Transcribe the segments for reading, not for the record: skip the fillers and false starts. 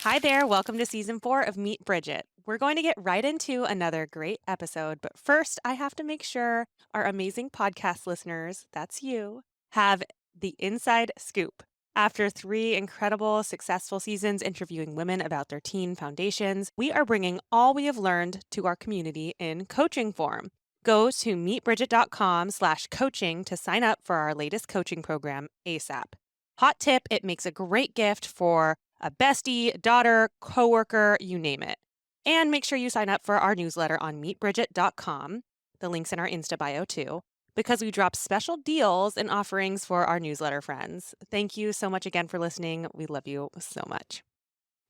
Hi there. Welcome to season 4 of Meet Bridget. We're going to get right into another great episode, but first, I have to make sure our amazing podcast listeners, that's you, have the inside scoop. After 3 incredible, successful seasons interviewing women about their teen foundations, we are bringing all we have learned to our community in coaching form. Go to meetbridget.com/coaching to sign up for our latest coaching program ASAP. Hot tip, it makes a great gift for a bestie, daughter, coworker, you name it. And make sure you sign up for our newsletter on meetbridget.com. The link's in our Insta bio too, because we drop special deals and offerings for our newsletter friends. Thank you so much again for listening. We love you so much.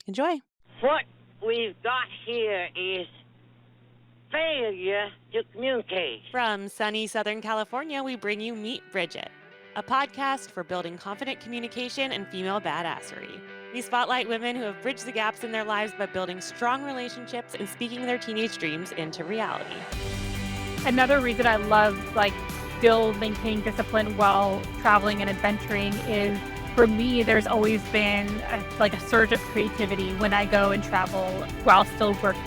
Enjoy. What we've got here is failure to communicate. From sunny Southern California, we bring you Meet Bridget, a podcast for building confident communication and female badassery. We spotlight women who have bridged the gaps in their lives by building strong relationships and speaking their teenage dreams into reality. Another reason I love still maintaining discipline while traveling and adventuring is, for me, there's always been a surge of creativity when I go and travel while still working.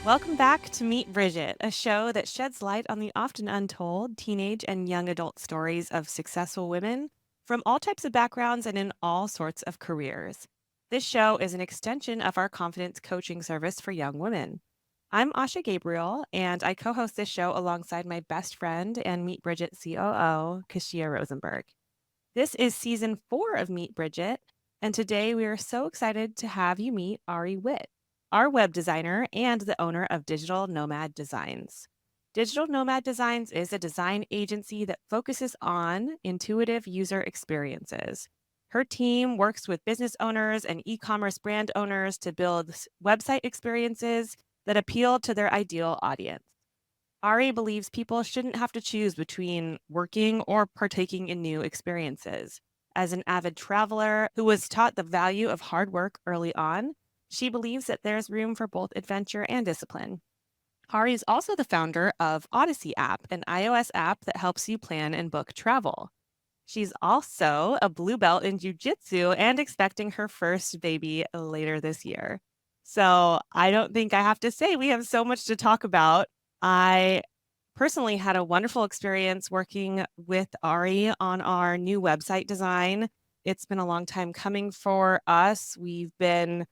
Welcome back to Meet Bridget, a show that sheds light on the often untold teenage and young adult stories of successful women from all types of backgrounds and in all sorts of careers. This show is an extension of our confidence coaching service for young women. I'm Asha Gabriel, and I co host this show alongside my best friend and Meet Bridget COO, Kashia Rosenberg. This is season 4 of Meet Bridget, and today we are so excited to have you meet Ari Witt, our web designer and the owner of Digital Nomad Designs. Digital Nomad Designs is a design agency that focuses on intuitive user experiences. Her team works with business owners and e-commerce brand owners to build website experiences that appeal to their ideal audience. Ari believes people shouldn't have to choose between working or partaking in new experiences. As an avid traveler who was taught the value of hard work early on, she believes that there's room for both adventure and discipline. Ari is also the founder of Odyssey app, an iOS app that helps you plan and book travel. She's also a blue belt in Jiu-Jitsu and expecting her first baby later this year. So I don't think I have to say we have so much to talk about. I personally had a wonderful experience working with Ari on our new website design. It's been a long time coming for us. We've been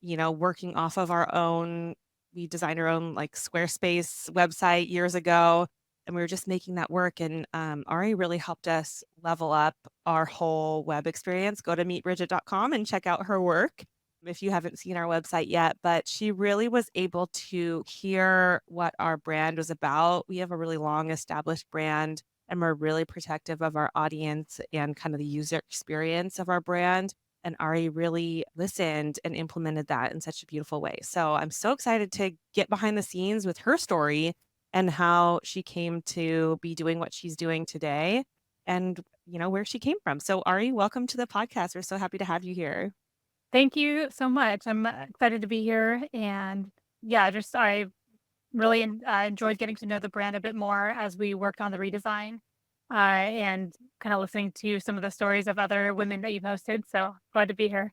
working off of our own. We designed our own Squarespace website years ago, and we were just making that work. And Ari really helped us level up our whole web experience. Go to meetbridget.com and check out her work if you haven't seen our website yet. But she really was able to hear what our brand was about. We have a really long established brand, and we're really protective of our audience and kind of the user experience of our brand. And Ari really listened and implemented that in such a beautiful way. So I'm so excited to get behind the scenes with her story and how she came to be doing what she's doing today and, where she came from. So Ari, welcome to the podcast. We're so happy to have you here. Thank you so much. I'm excited to be here. And yeah, I really enjoyed getting to know the brand a bit more as we worked on the redesign and kind of listening to some of the stories of other women that you've hosted. So glad to be here.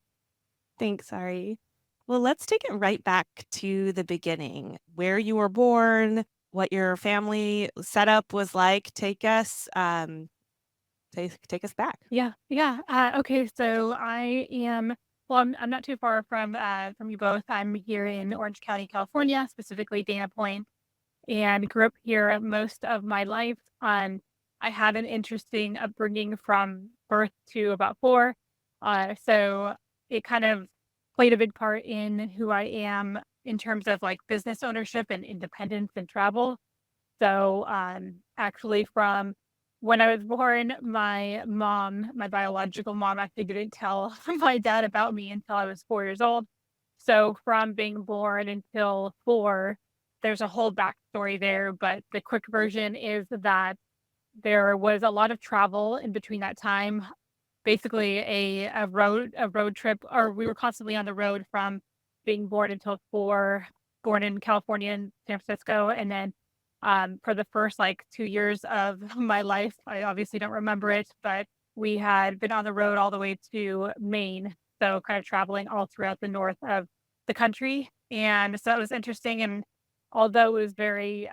Thanks, Ari. Well, let's take it right back to the beginning, where you were born, what your family setup was like. Take us back. Yeah, yeah. Okay, so I am. Well, I'm not too far from you both. I'm here in Orange County, California, specifically Dana Point, and grew up here most of my life. I had an interesting upbringing from birth to about 4, so it kind of played a big part in who I am in terms of business ownership and independence and travel. So, actually, from when I was born, my biological mom, actually didn't tell my dad about me until I was 4 years old. So, from being born until 4, there's a whole backstory there. But the quick version is that there was a lot of travel in between that time. Basically, a road trip, or we were constantly on the road from being born until 4. Born in California and San Francisco, and then for the first 2 years of my life. I obviously don't remember it, but we had been on the road all the way to Maine. So kind of traveling all throughout the north of the country. And so it was interesting. And although it was very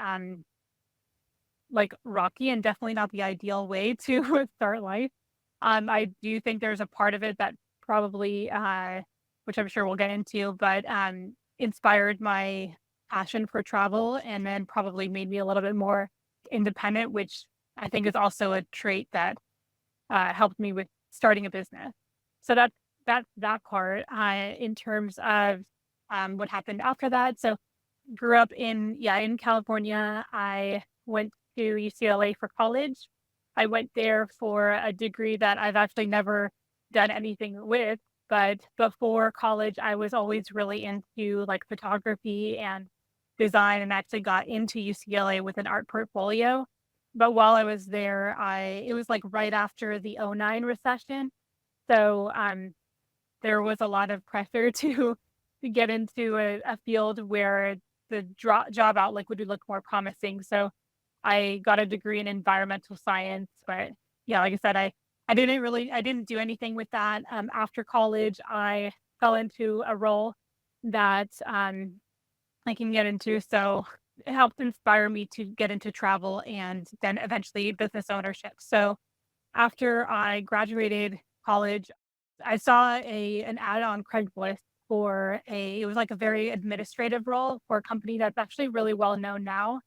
like rocky and definitely not the ideal way to start life, I do think there's a part of it that probably, which I'm sure we'll get into, but inspired my passion for travel and then probably made me a little bit more independent, which I think is also a trait that helped me with starting a business. So that part in terms of what happened after that. So grew up in California. I went to UCLA for college. I went there for a degree that I've actually never done anything with. But before college, I was always really into like photography and design and actually got into UCLA with an art portfolio. But while I was there, it was like right after the '09 recession. So there was a lot of pressure to get into a field where the job outlook would look more promising. So I got a degree in environmental science, but yeah, like I said, I didn't do anything with that. After college, I fell into a role that I can get into. So it helped inspire me to get into travel and then eventually business ownership. So after I graduated college, I saw an ad on Craigslist for it was like a very administrative role for a company that's actually really well known now.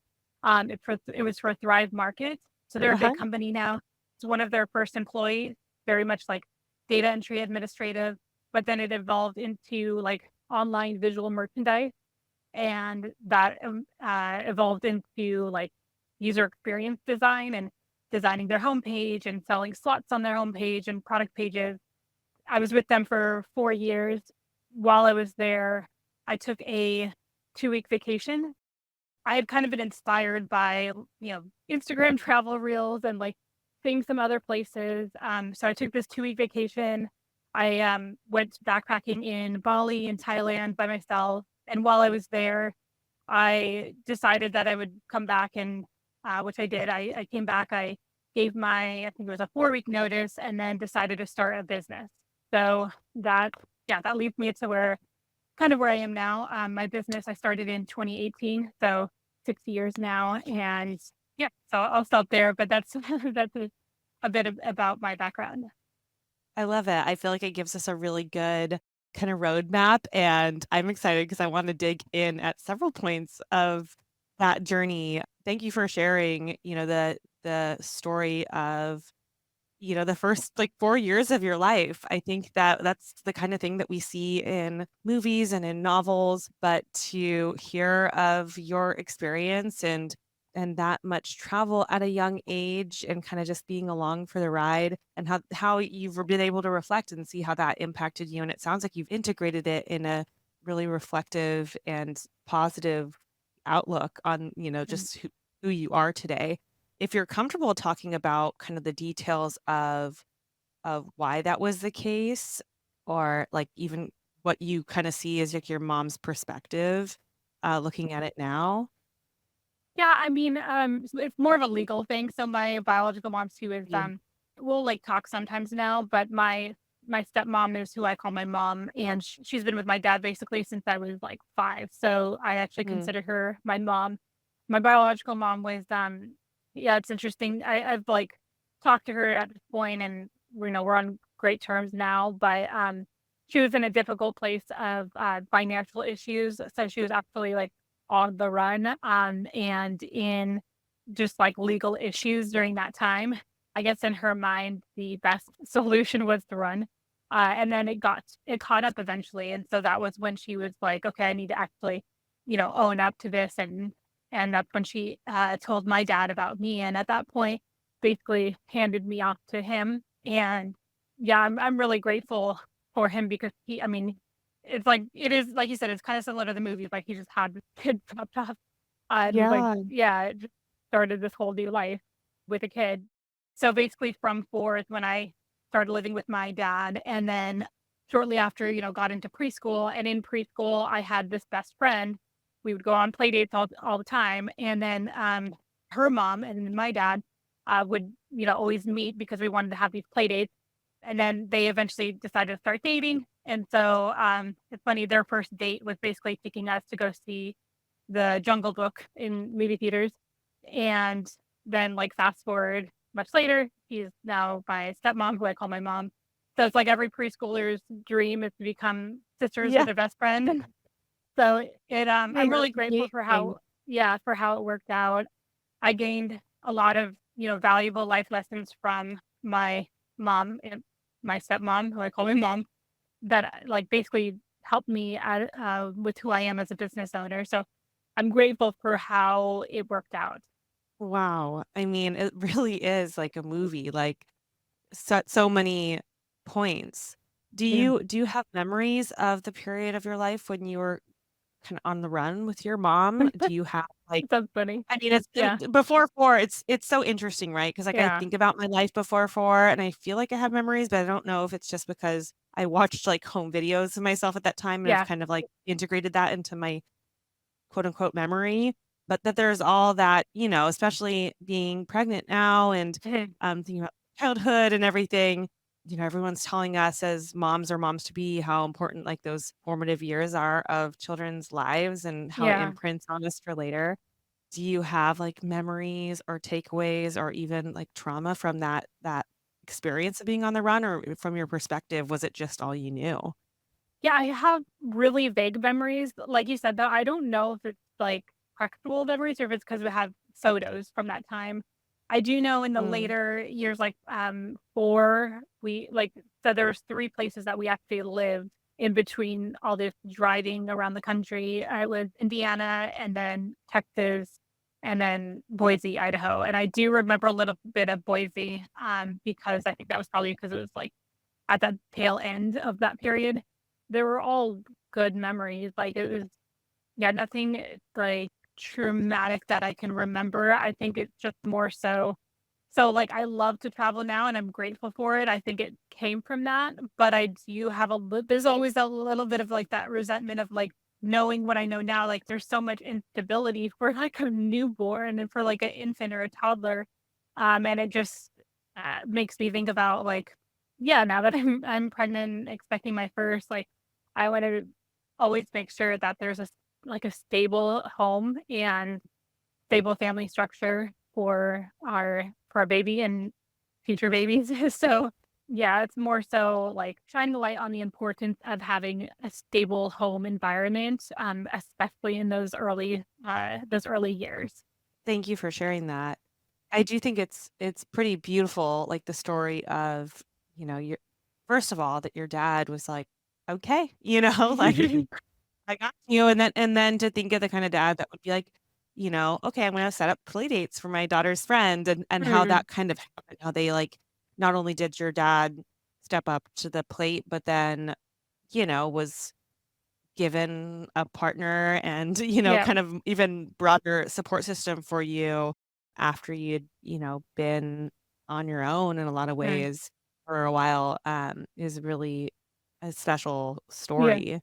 It was for Thrive Market. So they're a big Uh-huh. company now. It's one of their first employees, very much like data entry administrative, but then it evolved into like online visual merchandise and that evolved into like user experience design and designing their homepage and selling slots on their homepage and product pages. I was with them for 4 years. While I was there, I took a 2 week vacation. I had kind of been inspired by Instagram travel reels and like seeing some other places. So I took this 2 week vacation. I went backpacking in Bali and Thailand by myself. And while I was there, I decided that I would come back and which I did. I came back. I gave I think it was a 4 week notice, and then decided to start a business. So that leads me to where I am now. My business I started in 2018, so 6 years now, and yeah. So I'll stop there. But that's that's a bit about my background. I love it. I feel like it gives us a really good kind of roadmap, and I'm excited because I want to dig in at several points of that journey. Thank you for sharing, the story of, the first like 4 years of your life. I think that that's the kind of thing that we see in movies and in novels, but to hear of your experience and that much travel at a young age and kind of just being along for the ride and how you've been able to reflect and see how that impacted you. And it sounds like you've integrated it in a really reflective and positive outlook on, Mm. just who you are today. If you're comfortable talking about kind of the details of why that was the case, or like even what you kind of see as like your mom's perspective, looking at it now. Yeah, I mean, it's more of a legal thing. So my biological mom too is Yeah. we'll like talk sometimes now, but my stepmom is who I call my mom, and she's been with my dad basically since I was like 5. So I actually Mhm. consider her my mom. My biological mom was yeah, it's interesting. I've like talked to her at this point, and we're on great terms now, but she was in a difficult place of financial issues, so she was actually like on the run, and in just like legal issues during that time. I guess in her mind, the best solution was to run. And then it caught up eventually. And so that was when she was like, okay, I need to actually, own up to this. And that's when she told my dad about me. And at that point, basically handed me off to him. And yeah, I'm really grateful for him because I mean, it is like you said, it's kind of similar to the movies. Like he just had this kid dropped off, and like Yeah. yeah, it just started this whole new life with a kid. So basically, from 4 is when I started living with my dad, and then shortly after, got into preschool. And in preschool, I had this best friend. We would go on play dates all the time, and then her mom and then my dad would always meet because we wanted to have these play dates. And then they eventually decided to start dating. And so, it's funny, their first date was basically taking us to go see The Jungle Book in movie theaters, and then, like, fast forward much later, she's now my stepmom, who I call my mom. So it's like every preschooler's dream is to become sisters with Yeah. their best friend. So I'm That's really grateful for amazing. how yeah, for how it worked out. I gained a lot of, valuable life lessons from my mom and my stepmom, who I call my mom, that, like, basically helped me at, with who I am as a business owner. So I'm grateful for how it worked out. Wow. I mean, it really is like a movie, like so many points. Yeah. Do you have memories of the period of your life when you were kind of on the run with your mom? Do you have like That's funny. I mean, it's Yeah. before 4, it's so interesting, right? Because like, I Yeah. think about my life before 4, and I feel like I have memories, but I don't know if it's just because I watched, like, home videos of myself at that time and have Yeah. kind of, like, integrated that into my quote, unquote, "memory," but that there's all that, especially being pregnant now and, Mhm. thinking about childhood and everything, everyone's telling us as moms or moms to be how important, like, those formative years are of children's lives and how it Yeah. imprints on us for later. Do you have, like, memories or takeaways or even, like, trauma from that experience of being on the run, or from your perspective, was it just all you knew? Yeah, I have really vague memories. Like you said, though, I don't know if it's like actual memories or if it's because we have photos from that time. I do know in the Mm, later years, like 4, we like so there was 3 places that we actually lived in between all this driving around the country. I lived Indiana and then Texas and then Boise, Idaho. And I do remember a little bit of Boise because I think that was probably because it was like at the tail end of that period. They were all good memories, like, it was yeah, nothing, like, traumatic that I can remember. I think it's just more like, I love to travel now, and I'm grateful for it. I think it came from that, but I do have there's always a little bit of, like, that resentment of, like, knowing what I know now, like, there's so much instability for, like, a newborn and for, like, an infant or a toddler, and it just, makes me think about, like, yeah, now that I'm pregnant and expecting my first, like, I wanna always make sure that there's like, a stable home and stable family structure for our baby and future babies. So, yeah, it's more so, like, shine the light on the importance of having a stable home environment, especially in those early years. thank you for sharing that. I do think it's pretty beautiful, like, the story of, your first of all, that your dad was like, "Okay," like, "I got you," and then to think of the kinda dad that would be like, "Okay, I'm gonna set up play dates for my daughter's friend," and how Mhm. that kind of happened, how they, like, not only did your dad step up to the plate, but then, was given a partner and, Yeah. kind of even broader support system for you after you'd, been on your own in a lot of Mm. ways for a while, is really a special Yeah. story.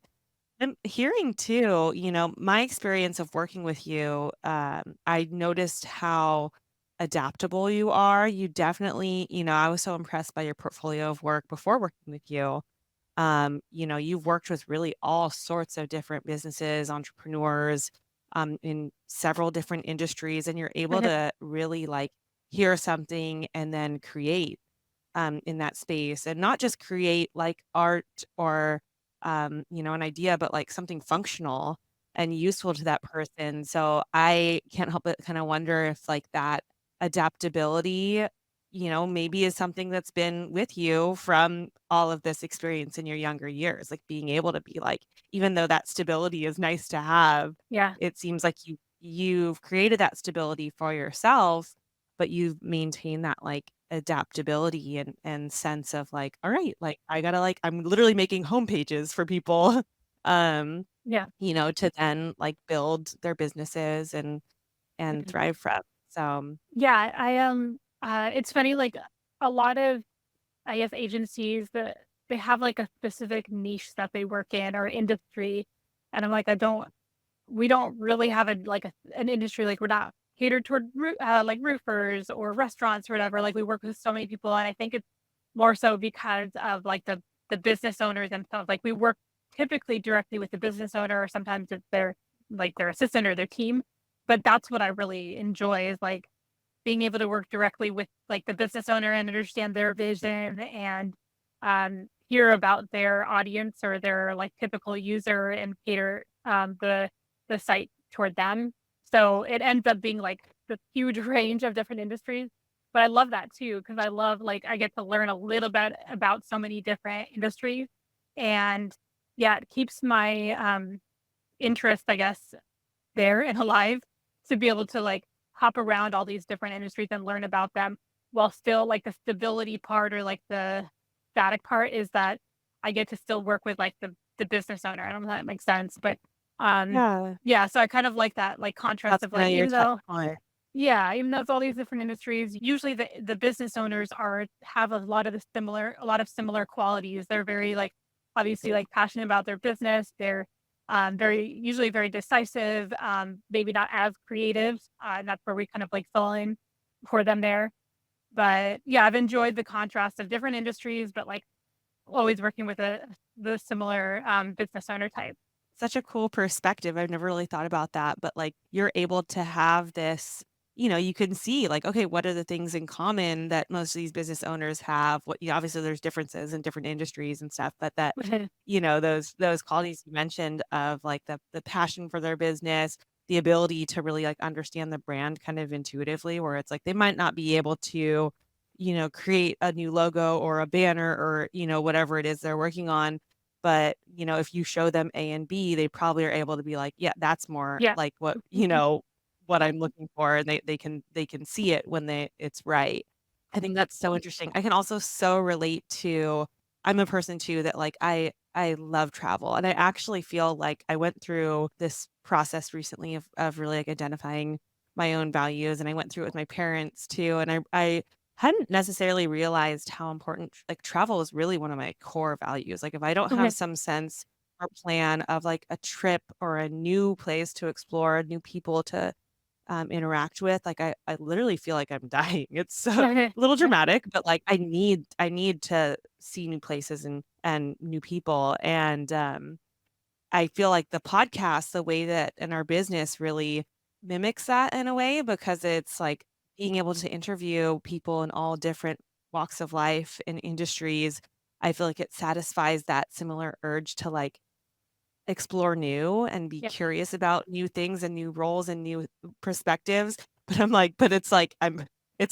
And hearing too, my experience of working with you, I noticed how adaptable you are. You definitely, I was so impressed by your portfolio of work before working with you. You've worked with really all sorts of different businesses, entrepreneurs, in several different industries, and you're able Mhm. to really like hear something and then create in that space, and not just create like art or an idea, but like something functional and useful to that person. So I can't help but kind of wonder if like that adaptability, maybe is something that's been with you from all of this experience in your younger years, like being able to be like, even though that stability is nice to have, Yeah. it seems like you've created that stability for yourself, but you've maintained that, like, adaptability and sense of, like, "All right, like, I gotta, like" I'm literally making home pages for people, um, Yeah. to then, like, build their businesses and Mhm. thrive from. So, Yeah, it's funny, like, a lot of I guess agencies that they have, like, a specific niche that they work in or industry, and I'm like, we don't really have an industry, like, we're not catered toward like, roofers or restaurants or whatever, like, we work with so many people, and I think it's more so because of, like, the business owners themselves. Like we work typically directly with the business owner, or sometimes it's their assistant or their team. But that's what I really enjoy is like being able to work directly with like the business owner and understand their vision and hear about their audience or their like typical user and cater the site toward them. So it ends up being like the huge range of different industries. But I love that too because I love like I get to learn a little bit about so many different industries, and yeah, it keeps my interest, I guess, there and alive to be able to like hop around all these different industries and learn about them while still like the stability part or like the static part is that I get to still work with like the business owner. I don't know if that makes sense, but um Yeah. yeah, so I kind of like that like contrast That's of kind like of your even touch though point. yeah, even though it's all these different industries, usually the business owners are have a lot of similar qualities. They're very like obviously like passionate about their business. They're very usually very decisive, maybe not as creative. And that's where we kind of like fill in for them there. But yeah, I've enjoyed the contrast of different industries, but like always working with the similar business owner type. Such a cool perspective. I've never really thought about that, but, like, you're able to have this you can see, like, okay, what are the things in common that most of these business owners have? Obviously, there's differences in different industries and stuff, but that, those qualities you mentioned of, like, the passion for their business, the ability to really, like, understand the brand kind of intuitively, where it's like they might not be able to, create a new logo or a banner or, whatever it is they're working on, but, if you show them A and B, they probably are able to be like, "Yeah, that's more Yeah. like what I'm looking for," and they can see it when it's right. I think that's so interesting. I can also so relate to I'm a person too that, like, I love travel, and I actually feel like I went through this process recently of really, like, identifying my own values, and I went through it with my parents too, and I hadn't necessarily realized how important like, travel is really one of my core values. Like, if I don't have some sense or plan of, like, a trip or a new place to explore, new people to, interact with, like, I literally feel like I'm dying. It's a little dramatic, but, like, I need to see new places and new people, and, I feel like the podcast, the way that in our business really mimics that in a way because it's like being able to interview people in all different walks of life and industries. I feel like it satisfies that similar urge to like explore new and be Yeah. curious about new things and new roles and new perspectives. But I'm like, but it's a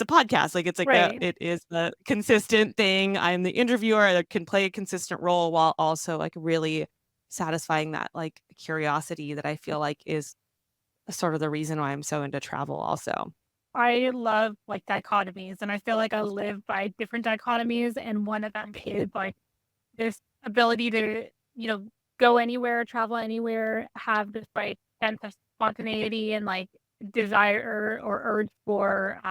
podcast. Like Right. it is a consistent thing. I'm the interviewer that can play a consistent role while also like really satisfying that like curiosity that I feel like is sort of the reason why I'm so into travel also. I love like dichotomies, and I feel like I live by different dichotomies, and one of them is like this ability to, you know, go anywhere, travel anywhere, have this like sense of spontaneity and like desire or urge for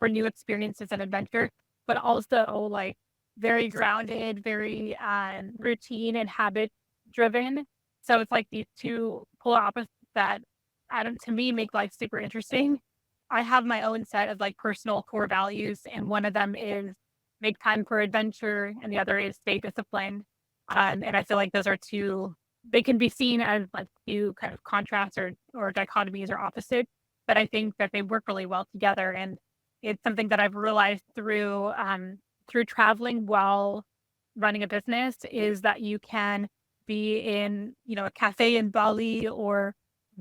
new experiences and adventure, but also like very grounded, very routine and habit driven. So it's like these two polar opposites that I don't to me make life super interesting. I have my own set of like personal core values, and one of them is make time for adventure, and the other is stay disciplined. And I feel like those are two, they can be seen as like two kind of contrasts or dichotomies or opposites, but I think that they work really well together. And it's something that I've realized through traveling while running a business is that you can be in, you know, a cafe in Bali or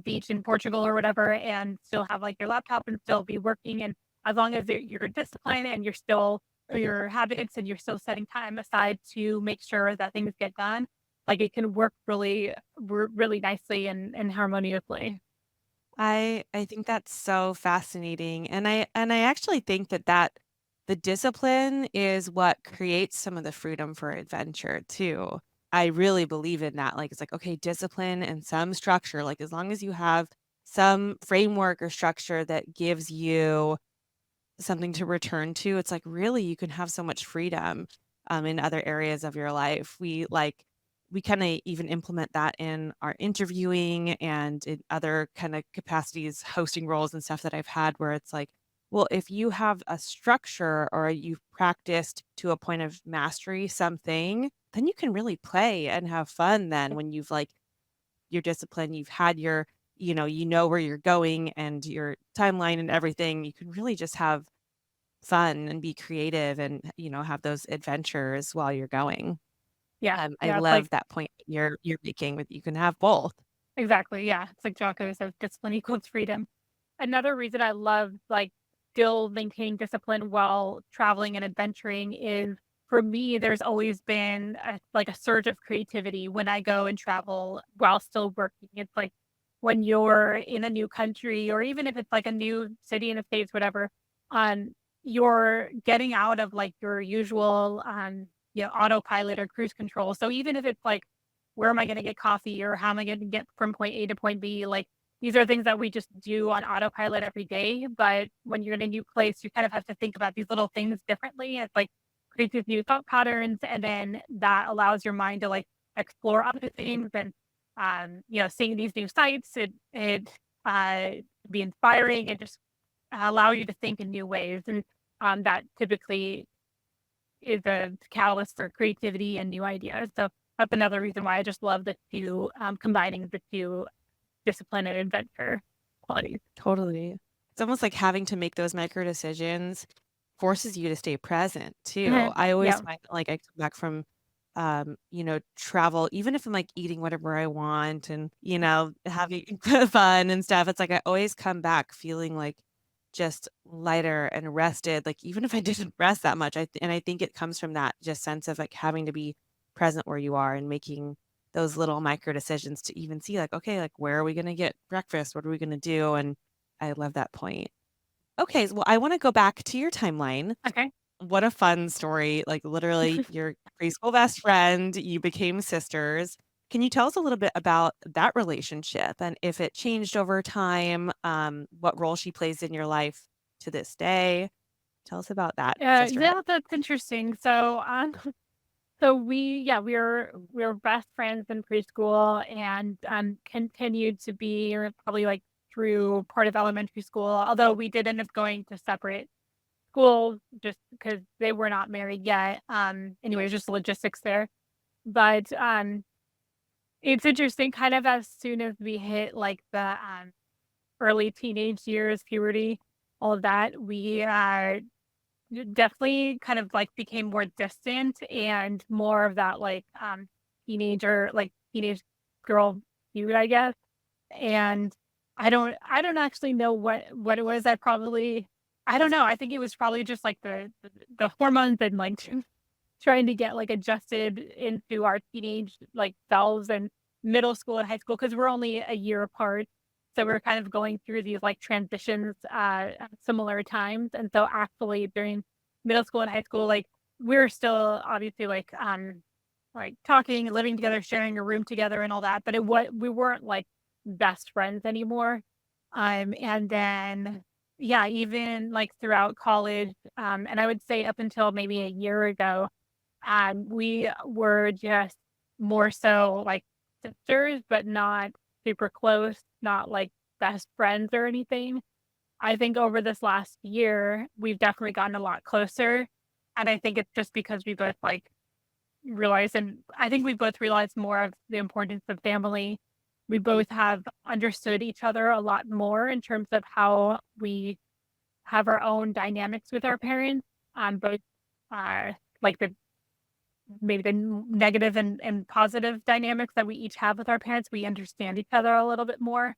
beach in Portugal or whatever and still have like your laptop and still be working. And as long as you're disciplined and you're still your habits and you're still setting time aside to make sure that things get done, like it can work really nicely and harmoniously. I think that's so fascinating, and I actually think that the discipline is what creates some of the freedom for adventure too. I really believe in that, like, it's like, okay, discipline and some structure, like, as long as you have some framework or structure that gives you something to return to, it's like, really, you can have so much freedom, in other areas of your life. We kinda even implement that in our interviewing and in other kinda capacities, hosting roles and stuff that I've had where it's like, Well, if you have a structure or you've practiced to a point of mastery something, then you can really play and have fun then when you've like your discipline, you've had your, you know where you're going and your timeline and everything. You can really just have fun and be creative and, have those adventures while you're going. Yeah. I Yeah. It's like, love that point that you're making with you can have both. exactly. Yeah. It's like Jocko says, discipline equals freedom. Another reason I love like still maintaining discipline while traveling and adventuring is for me, there's always been like a surge of creativity when I go and travel while still working. It's like when you're in a new country, or even if it's like a new city in the States, whatever, um, you're getting out of like your usual, autopilot or cruise control. So even if it's like, where am I going to get coffee, or how am I going to get from point A to point B? Like, these are things that we just do on autopilot every day, but when you're in a new place, you kind of have to think about these little things differently. It's like creates these new thought patterns, and then that allows your mind to like explore other things and seeing these new sights. It be inspiring and just allow you to think in new ways, and that typically is a catalyst for creativity and new ideas. So that's another reason why I just love the two combining the two discipline and adventure qualities. Totally. It's almost like having to make those micro decisions forces you to stay present too. Mhm. I always Yeah. find like I come back from travel, even if I'm like eating whatever I want and, having fun and stuff, it's like I always come back feeling like just lighter and rested. Like even if I didn't rest that much, and I think it comes from that just sense of like having to be present where you are and making those little micro decisions to even see like, okay, like where are we gonna get breakfast? What are we gonna do? And I love that point. Okay, well, I want to go back to your timeline. Okay. What a fun story. Like literally your preschool best friend, you became sisters. Can you tell us a little bit about that relationship and if it changed over time, what role she plays in your life to this day? Tell us about that sisterhood. Yeah, that's interesting. So, so we were best friends in preschool, and continued to be, or probably like through part of elementary school. Although we did end up going to separate schools just because they were not married yet. Anyways, just logistics there. But it's interesting. Kind of as soon as we hit like the early teenage years, puberty, all of that, we definitely kind of, like, became more distant and more of that, like, teenage girl feud, I guess, and I don't actually know what it was. I don't know, I think it was probably just, like, the hormones and, like, trying to get, like, adjusted into our teenage, like, selves, and middle school and high school, because 'cause we're only a year apart, so we're kind of going through these, like, transitions, at similar times, and so actually during middle school and high school, like, we're still obviously, like, talking and living together, sharing a room together and all that, but we weren't, like, best friends anymore, and then, yeah, even, like, throughout college, and I would say up until maybe a year ago, we were just more so like sisters, but not super close, not like best friends or anything. I think over this last year, we've definitely gotten a lot closer. And I think it's just because we both like realized, and I think we both realized more of the importance of family. We both have understood each other a lot more in terms of how we have our own dynamics with our parents, both like the maybe the negative and positive dynamics that we each have with our parents. We understand each other a little bit more.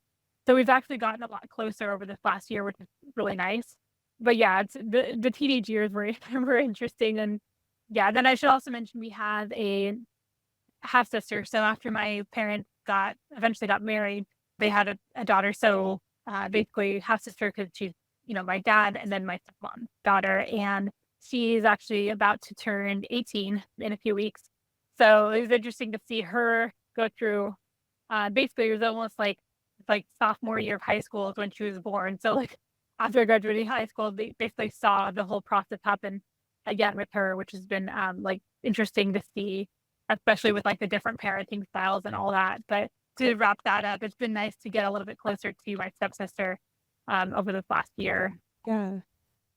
So we've actually gotten a lot closer over this last year, which is really nice. But yeah, it's the teenage years were were interesting. And yeah, then I should also mention we have a half sister. So after my parents got eventually got married, they had a daughter. So basically half sister, because she's, my dad, and then my stepmom's daughter. And she's actually about to turn 18 in a few weeks. So it was interesting to see her go through, basically it was almost like sophomore year of high school is when she was born. So like after graduating high school, they basically saw the whole process happen again with her, which has been like interesting to see, especially with like the different parenting styles and all that. But to wrap that up, it's been nice to get a little bit closer to my stepsister over this last year. Yeah.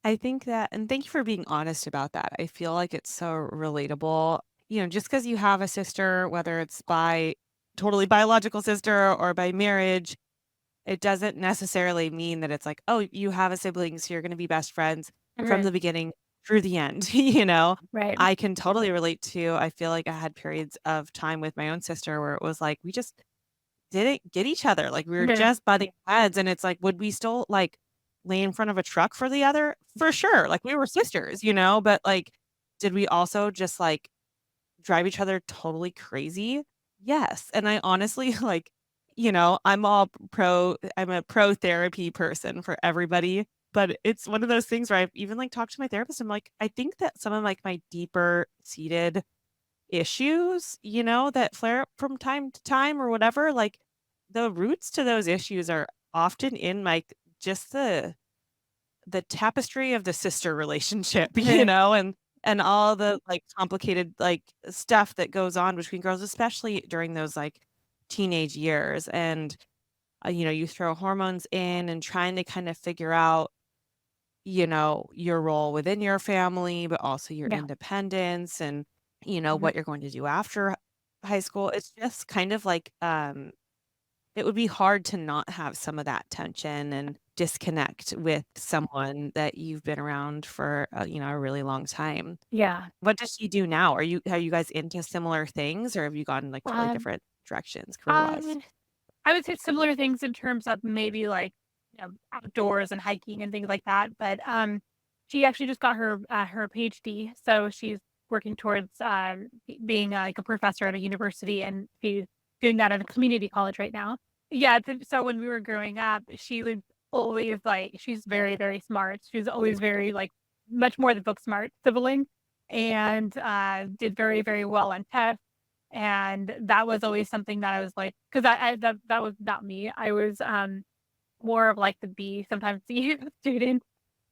I think that and thank you for being honest about that. I feel like it's so relatable. Just because you have a sister, whether it's by totally biological sister or by marriage, it doesn't necessarily mean that it's like, "Oh, you have a sibling, so you're gonna be best friends from Mhm. the beginning through the end," you know? Right. I can totally relate to I feel like I had periods of time with my own sister where it was like, we just didn't get each other, like, we were Mhm. just butting heads, and it's like, would we still, like, lay in front of a truck for the other? For sure, like, we were sisters, but, like, did we also just, like, drive each other totally crazy? Yes, and I honestly, like, I'm a pro therapy person for everybody, but it's one of those things where I've even, like, talked to my therapist, I'm like, I think that some of, like, my deeper seated issues, that flare up from time to time or whatever, like, the roots to those issues are often in, like, just the tapestry of the sister relationship, Mhm. and all the, like, complicated, like, stuff that goes on between girls, especially during those, like, teenage years, and, you throw hormones in and trying to kind of figure out, your role within your family, but also your Yeah. independence and, Mhm. what you're going to do after high school. It's just kind of like, it would be hard to not have some of that tension and disconnect with someone that you've been around for, a really long time. Yeah. What does she do now? Are you guys into similar things, or have you gone, like, totally Um, different directions career-wise? I I would say similar things in terms of maybe like, outdoors and hiking and things like that. But she actually just got her PhD, so she's working towards being like a professor at a university, and she's doing that at a community college right now. Yeah. So when we were growing up, she was always like, she's very very smart. She was always very like much more than book smart sibling, and did very very well on tests, and that was always something that I was like, 'cause that was not me. I was, more of like the B, sometimes C student.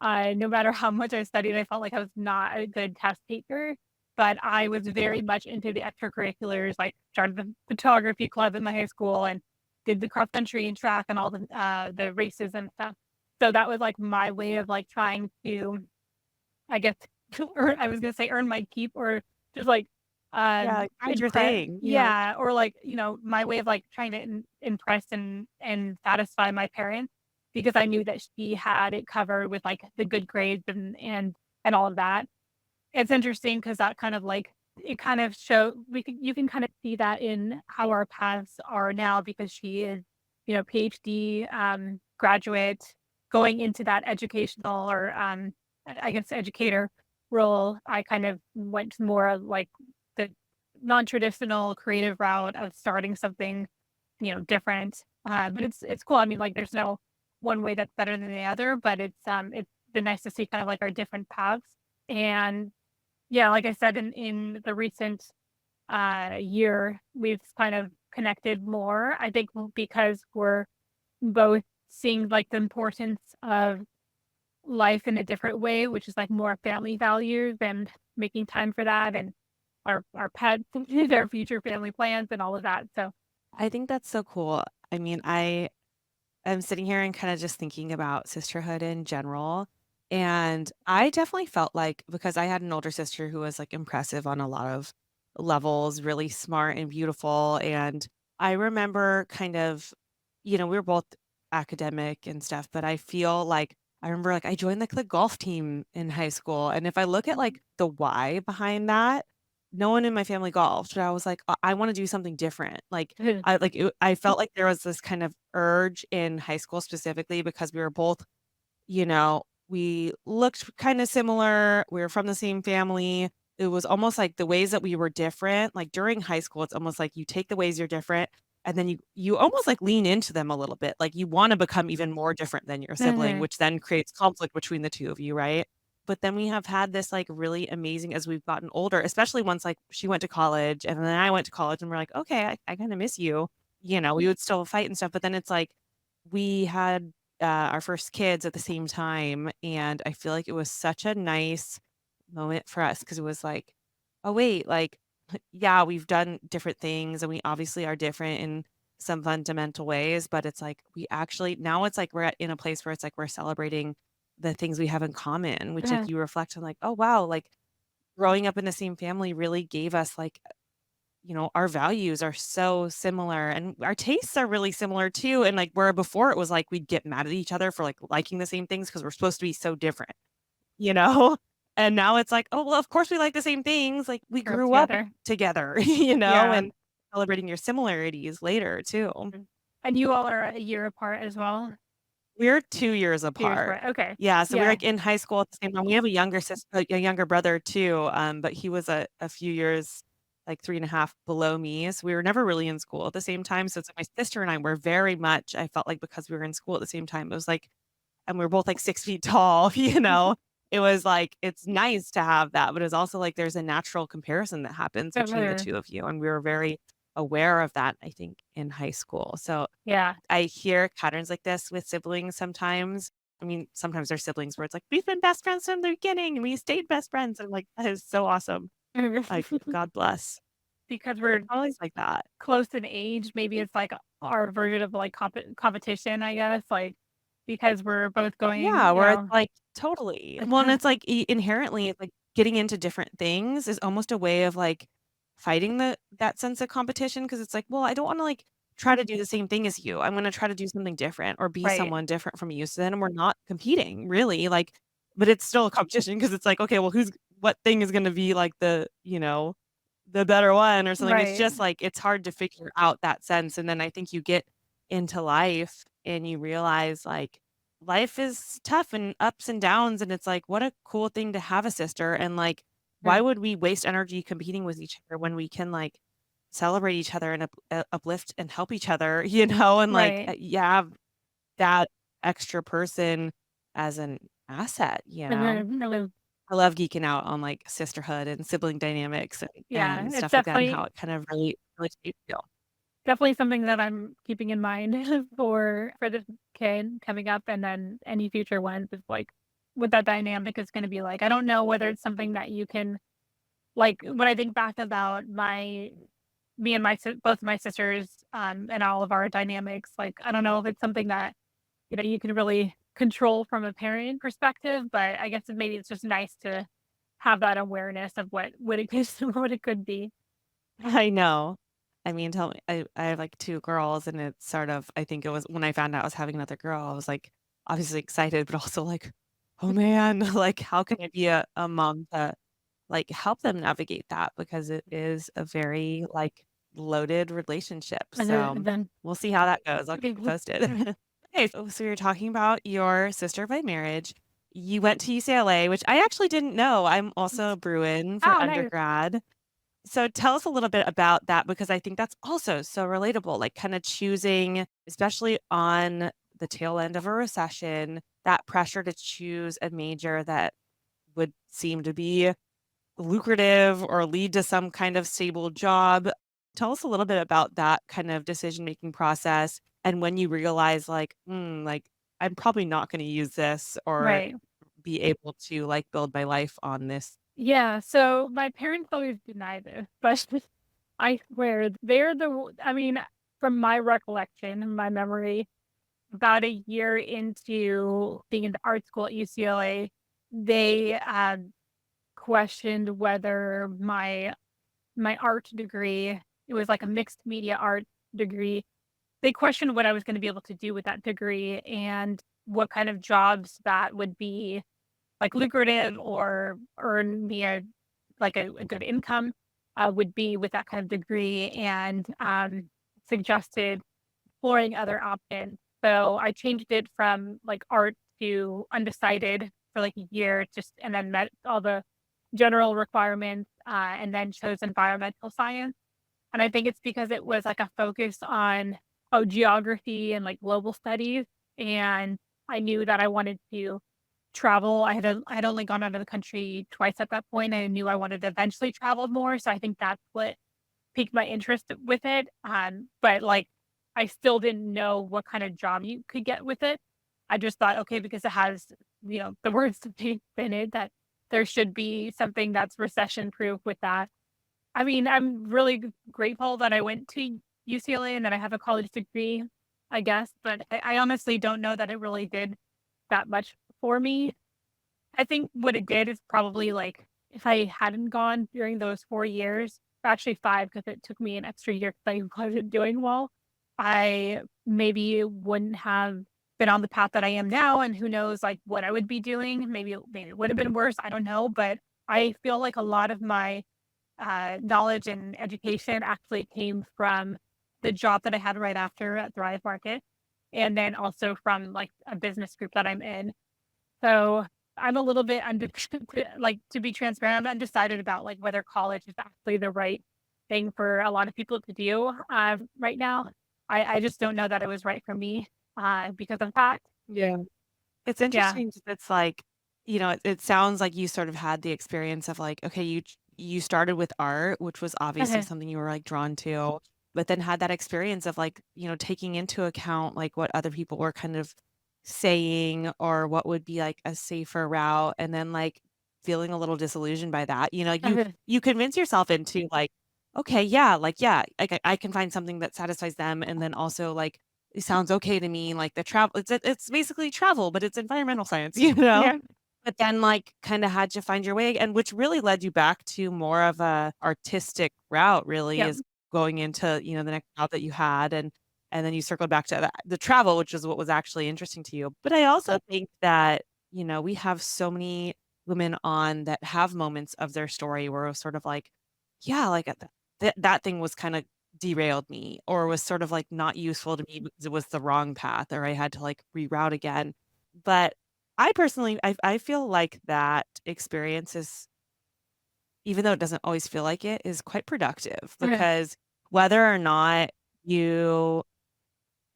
No matter how much I studied, I felt like I was not a good test taker, but I was very much into the extracurriculars, like started the photography club in my high school and did the cross country and track and all the races and stuff. So that was like my way of like trying to, I guess, I was gonna say earn my keep, or just like, Yeah, did your impress, thing, yeah, or like, my way of like trying to impress and satisfy my parents, because I knew that she had it covered with like the good grades and all of that. It's interesting because that kind of like, it kind of show we can you can kind of see that in how our paths are now, because she is, PhD, graduate, going into that educational, or, I guess educator role. I kind of went more of like the non-traditional creative route of starting something, different. But it's cool. I mean, like there's no one way that's better than the other, but it's been nice to see kind of like our different paths. And yeah, like I said, in the recent year, we've kind of connected more. I think because we're both seeing like the importance of life in a different way, which is like more family values and making time for that, and our pets and our future family plans and all of that. So I think that's so cool. I mean, I am sitting here and kinda just thinking about sisterhood in general, and I definitely felt like because I had an older sister who was, like, impressive on a lot of levels, really smart and beautiful, and I remember kind of we were both academic and stuff, but I feel like I remember, like, I joined, like, the golf team in high school, and if I look at, like, the why behind that, no one in my family golfed, but I was like, I wanna do something different." I felt like there was this kind of urge in high school specifically because we were both, we looked kinda similar, we were from the same family. It was almost like the ways that we were different, like, during high school, it's almost like you take the ways you're different, and then you almost, like, lean into them a little bit, like, you wanna become even more different than your sibling, Mhm. which then creates conflict between the 2 of you, right? But then we have had this, like, really amazing as we've gotten older, especially once, like, she went to college and then I went to college and we're like, "Okay, I kinda miss you." We would still fight and stuff, but then it's like we had, our first kids at the same time, and I feel like it was such a nice moment for us because it was like, "Oh, wait, like, yeah, we've done different things, and we obviously are different in some fundamental ways, but it's like we actually now it's like we're in a place where it's like we're celebrating the things we have in common, which like Uh, you reflect on like, oh wow, like growing up in the same family really gave us like, our values are so similar and our tastes are really similar too. And like where before it was like we'd get mad at each other for like liking the same things because we're supposed to be so different, you know? And now it's like, oh well, of course we like the same things. Like we Grew up grew up together. together, Yeah. and celebrating your similarities later too. Mm. And you all are a year apart as well? We're 2 years 2 years apart. apart. Okay. Yeah, so we're, Yeah. like, in high school at the same time. We have a younger brother too, but he was a few years, like 3 and a half below me, so we were never really in school at the same time, so it's like my sister and I were very much I felt like because we were in school at the same time, it was like and we were both, like, 6 feet tall, It was like, it's nice to have that, but it's also like there's a natural comparison that happens between the Similar. 2 of you, and we were very aware of that, I think, in high school, so Yeah. I hear patterns like this with siblings sometimes. I mean, sometimes they're siblings where it's like, "We've been best friends from the beginning, and we stayed best friends." And I'm like, "That is so awesome." Like, God bless. Because But we're it's always like that. close in age, maybe it's like our version of like competition, I guess, like because we're both Yeah, going, where it's like totally. Well, and it's like inherently, it's like getting into different things is almost a way of like fighting that sense of competition because it's like, well, I don't want to like try to do the same thing as you. I'm going to try to do something different or be right, someone different from you. So then we're not competing really, like, but it's still a competition because it's like, okay, well, what thing is going to be like the better one or something. It's right. just like it's hard to figure out that sense. And then I think you get into life and you realize like life is tough and ups and downs, and it's like, what a cool thing to have a sister, and, like, why Mm. would we waste energy competing with each other when we can, like, celebrate each other and uplift and help each other, and, like, Right. you have that extra person as an asset, you And know? then, I love geeking out on, like, sisterhood and sibling dynamics yeah, and it's stuff like that and how definitely it kind of really shapes you. definitely something that I'm keeping in mind for this kid coming up, and then any future ones is like what that dynamic is going to be like. I don't know whether it's something that you can like when I think back about my me and both my sisters and all of our dynamics. Like I don't know if it's something that you can really control from a parent perspective, but I guess maybe it's just nice to have that awareness of what it is, what it could be. I know. I mean, tell me I have, like, 2 girls, and it's sort of I think it was when I found out I was having another girl, I was, like, obviously excited, but also, like, "Oh, man." Like, how can I be a mom to, like, help them navigate that? Because it is a very, like, loaded relationship, And so then we'll see how that goes. I'll keep you posted. Okay, so you're talking about your sister by marriage. You went to UCLA, which I actually didn't know. I'm also a Bruin for oh, nice. undergrad. So tell us a little bit about that because I think that's also so relatable, like kind of choosing, especially on the tail end of a recession, that pressure to choose a major that would seem to be lucrative or lead to some kind of stable job. Tell us a little bit about that kind of decision-making process and when you realize like, like I'm probably not going to use this or Right. be able to like build my life on this. Yeah. So my parents always deny this, but I swear they're I mean, from my recollection, my memory, about a year into being in art school at UCLA, they questioned whether my art degree, it was like a mixed media art degree. They questioned what I was going to be able to do with that degree and what kind of jobs that would be like lucrative or earn me a good income would be with that kind of degree, and suggested exploring other options. So I changed it from like art to undecided for like a year, just and then met all the general requirements, and then chose environmental science. And I think it's because it was like a focus on geography and like global studies, and I knew that I wanted to travel. I had only gone out of the country twice at that point. I knew I wanted to eventually travel more, so I think that's what piqued my interest with it. But like, I still didn't know what kind of job you could get with it. I just thought, okay, because it has, the words in it, that there should be something that's recession proof with that. I mean, I'm really grateful that I went to UCLA and that I have a college degree, I guess, but I honestly don't know that it really did that much for me. I think what it did is probably like if I hadn't gone during those 4 years, actually five, because it took me an extra year because I wasn't doing well, I maybe wouldn't have been on the path that I am now. And who knows like what I would be doing. Maybe it would have been worse. I don't know. But I feel like a lot of my knowledge and education actually came from the job that I had right after at Thrive Market, and then also from like a business group that I'm in. So I'm a little bit like to be transparent, I'm undecided about like whether college is actually the right thing for a lot of people to do right now. I just don't know that it was right for me because of that. Yeah. It's Yeah. interesting 'cause it's like, it sounds like you sort of had the experience of like, okay, you started with art, which was obviously Okay. something you were like drawn to, but then had that experience of like, taking into account like what other people were kind of saying or what would be like a safer route and then like feeling a little disillusioned by that. Like Okay. you convince yourself into like, okay, yeah, like yeah, I can find something that satisfies them and then also like it sounds okay to me, like, the travel it's basically travel, but it's environmental science, you know? Yeah. But then, like, kinda had to find your way, and which really led you back to more of a artistic route, really, Yeah. is going into, the next job that you had, and then you circled back to the travel, which is what was actually interesting to you. But I also think that, we have so many women on that have moments of their story where it was sort of like, yeah, like, that thing was kinda derailed me or was sort of, like, not useful to me because it was the wrong path or I had to, like, reroute again. But I personally I feel like that experience is even though it doesn't always feel like it, is quite productive Okay. because whether or not you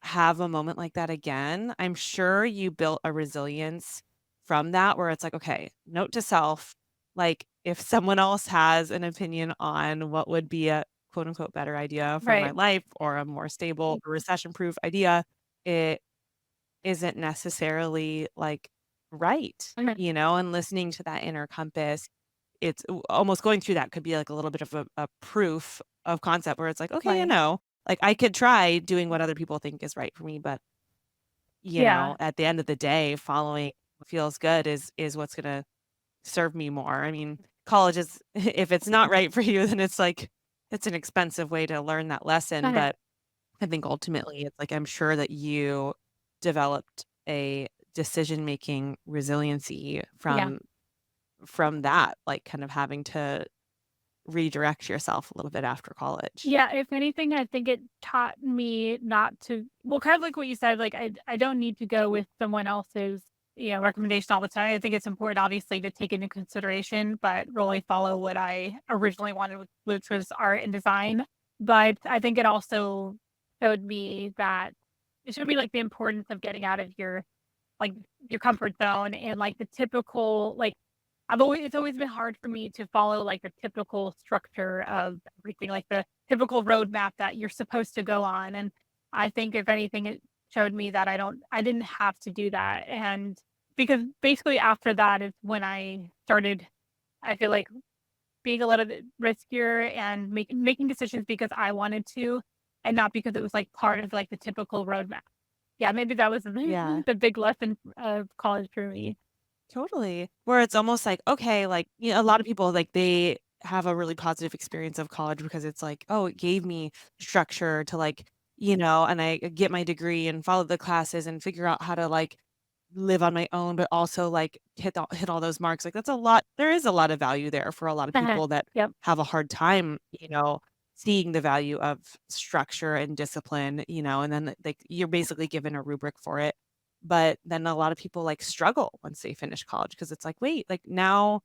have a moment like that again, I'm sure you built a resilience from that where it's like, okay, note to self, like if someone else has an opinion on what would be a quote unquote better idea for my Right. life or a more stable or recession proof idea, it isn't necessarily like right, Okay. and listening to that inner compass, it's almost going through that could be like a little bit of a proof of concept where it's like, okay, Right. like I could try doing what other people think is right for me, but Yeah. at the end of the day, following what feels good is what's gonna serve me more. I mean, college is if it's not right for you, then it's like it's an expensive way to learn that lesson. Okay. But I think ultimately it's like I'm sure that you developed a decision making resiliency Yeah. from that, like kind of having to redirect yourself a little bit after college. Yeah, if anything, I think it taught me not to well, kind of like what you said, like I don't need to go with someone else's, recommendation all the time. I think it's important obviously to take into consideration, but really follow what I originally wanted, which was art and design. But I think it also showed me that it showed me like the importance of getting out of like your comfort zone and like the typical like it's always been hard for me to follow like the typical structure of everything, like the typical roadmap that you're supposed to go on. And I think if anything, it showed me that I didn't have to do that. And because basically after that is when I started, I feel like being a little bit riskier and making decisions because I wanted to, and not because it was like part of like the typical roadmap. Yeah, maybe that was Yeah. the big lesson of college for me. Totally. Where it's almost like, okay, like, a lot of people, like, they have a really positive experience of college because it's like, oh, it gave me structure to like, and I get my degree and follow the classes and figure out how to like live on my own, but also like hit all those marks. Like that's a lot. There is a lot of value there for a lot of people that Yep. have a hard time, seeing the value of structure and discipline, and then like you're basically given a rubric for it. But then a lot of people, like, struggle once they finish college because it's like, "Wait, like, now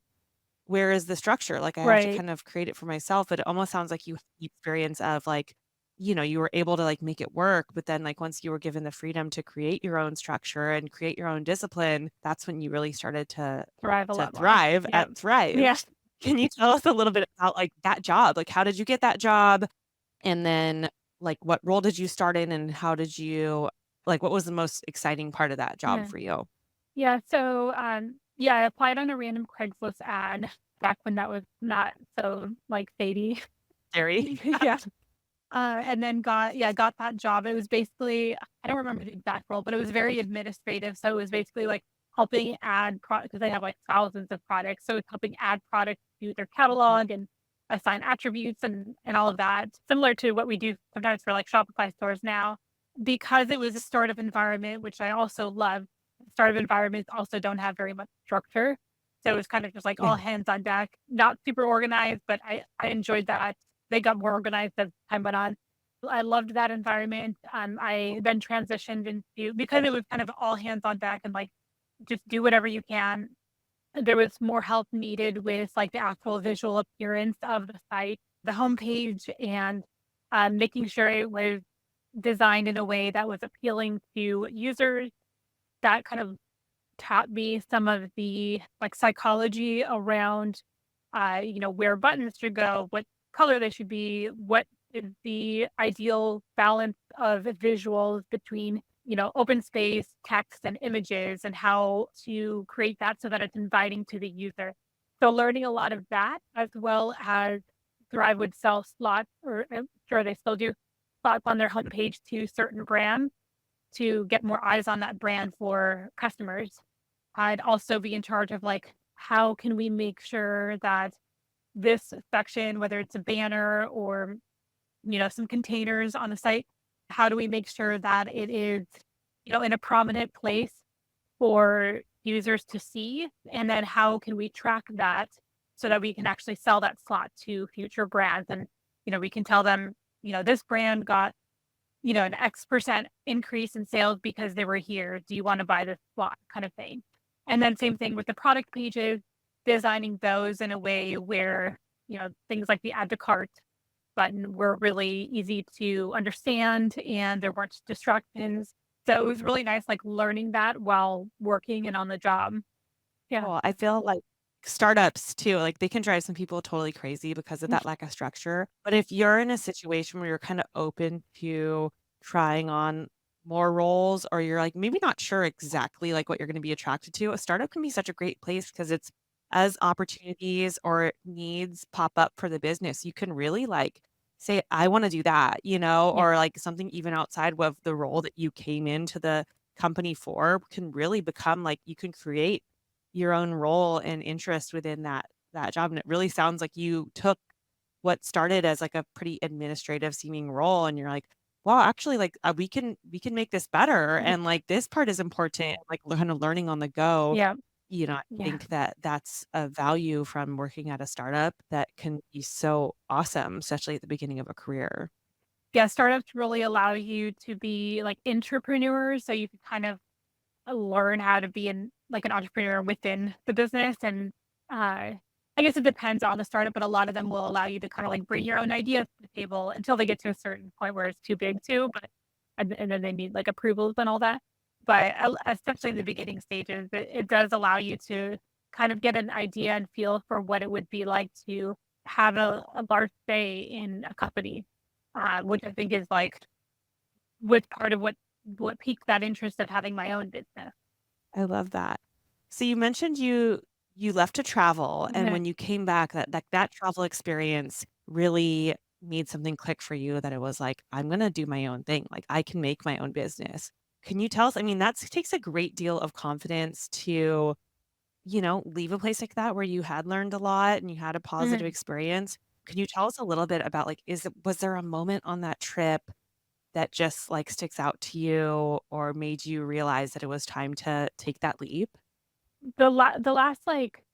where is the structure?" Like, I have to Right. kind of create it for myself, but it almost sounds like you had the experience of, like, you were able to, like, make it work, but then, like, once you were given the freedom to create your own structure and create your own discipline, that's when you really started to Thrive a to lot more. thrive Yep. at Thrive. Yeah. Can you tell us a little bit about, like, that job? Like, how did you get that job? And then, like, what role did you start in, and how did you like, what was the most exciting part of that job Yeah. for you? Yeah. So, yeah, I applied on a random Craigslist ad back when that was not so like shady. Scary. Yeah. And then got that job. It was basically, I don't remember the exact role, but it was very administrative. So it was basically like helping add products because they have like thousands of products. So it's helping add products to their catalog and assign attributes and all of that, similar to what we do sometimes for like Shopify stores now. Because it was a startup environment, which I also love, startup environments also don't have very much structure. So it was kind of just like all Yeah. hands on deck, not super organized, but I enjoyed that. They got more organized as time went on. I loved that environment. I then transitioned into because it was kind of all hands on deck and like just do whatever you can. There was more help needed with like the actual visual appearance of the site, the homepage, and making sure it was designed in a way that was appealing to users. That kind of taught me some of the like psychology around, where buttons should go, what color they should be, what is the ideal balance of visuals between, open space, text, and images, and how to create that so that it's inviting to the user. So learning a lot of that, as well as Thrive would sell slots, or I'm sure they still do, slots on their homepage to certain brands to get more eyes on that brand for customers. I'd also be in charge of like, how can we make sure that this section, whether it's a banner or, some containers on the site, how do we make sure that it is, in a prominent place for users to see? And then how can we track that so that we can actually sell that slot to future brands? And, we can tell them, this brand got, an X% increase in sales because they were here. Do you want to buy this slot kind of thing? And then same thing with the product pages, designing those in a way where, things like the add to cart button were really easy to understand and there weren't distractions. So it was really nice, like learning that while working and on the job. Yeah. Well, I feel like startups too, like they can drive some people totally crazy because of Mm. that lack of structure. But if you're in a situation where you're kind of open to trying on more roles or you're like maybe not sure exactly like what you're going to be attracted to, a startup can be such a great place because it's as opportunities or needs pop up for the business, you can really like say, I want to do that, Yeah. or like something even outside of the role that you came into the company for can really become like you can create your own role and interest within that job, and it really sounds like you took what started as, like, a pretty administrative seeming role, and you're like, "Well, actually, like, we can make this better, Mhm. and, like, this part is important," like, kinda learning on the go. Yeah. I Yeah. think that that's a value from working at a startup that can be so awesome, especially at the beginning of a career. Yeah. Startups really allow you to be like entrepreneurs. So you can kind of learn how to be like an entrepreneur within the business. And I guess it depends on the startup, but a lot of them will allow you to kind of like bring your own ideas to the table until they get to a certain point where it's too big to, but and then they need like approvals and all that. But especially in the beginning stages, it does allow you to kind of get an idea and feel for what it would be like to have a large say in a company, which I think is like with part of what piqued that interest of having my own business. I love that. So you mentioned you left to travel, and Mhm. when you came back, that travel experience really made something click for you that it was like, "I'm gonna do my own thing, like, I can make my own business." Can you tell us I mean, that takes a great deal of confidence to, leave a place like that where you had learned a lot and you had a positive Mhm. experience. Can you tell us a little bit about, like, was there a moment on that trip that just, like, sticks out to you or made you realize that it was time to take that leap? The last, like,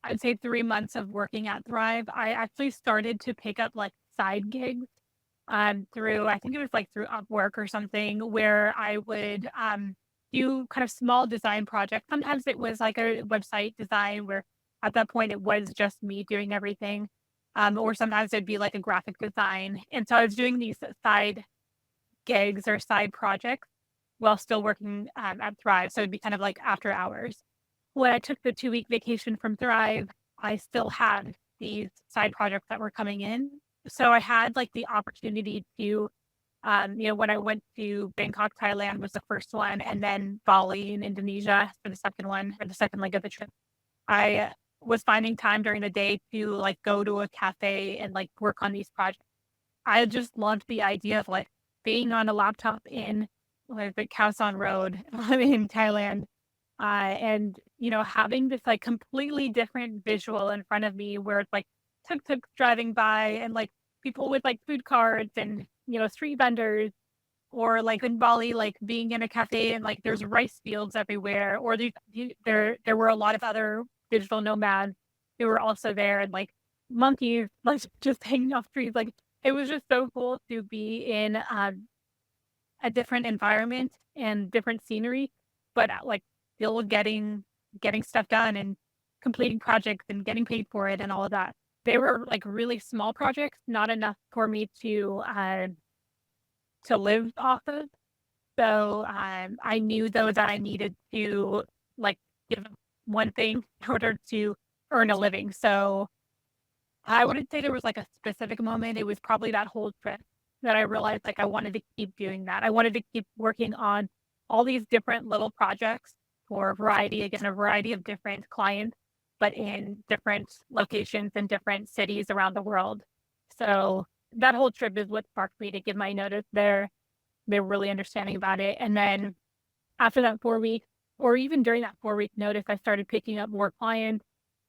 I'd say 3 months of working at Thrive, I actually started to pick up, like, side gigs, through I think it was, like, through Upwork or something where I would, do kind of small design projects. Sometimes it was, like, a website design where at that point it was just me doing everything, or sometimes it'd be, like, a graphic design, and so I was doing these side gigs or side projects while still working, at Thrive, so it'd be kind of like after hours. When I took the 2-week vacation from Thrive, I still had these side projects that were coming in. So I had like the opportunity to, when I went to Bangkok, Thailand was the first one, and then Bali in Indonesia for the second one, or the second leg of the trip. I was finding time during the day to like go to a cafe and like work on these projects. I just loved the idea of like being on a laptop in like the Khao San Road in Thailand, And, having this like completely different visual in front of me where it's like tuk-tuk driving by and like people with like food carts and, street vendors, or like in Bali, like being in a cafe and like there's rice fields everywhere, or there were a lot of other digital nomads who were also there, and like monkeys like just hanging off trees. Like it was just so cool to be in a different environment and different scenery, but like still getting stuff done and completing projects and getting paid for it and all of that. They were like really small projects, not enough for me to live off of. So, I knew though that I needed to like give up one thing in order to earn a living. So I wouldn't say there was like a specific moment. It was probably that whole trip that I realized like I wanted to keep doing that. I wanted to keep working on all these different little projects for a variety of different clients, but in different locations and different cities around the world. So that whole trip is what sparked me to give my notice there. They were really understanding about it. And then after that 4 weeks, or even during that 4 week notice, I started picking up more clients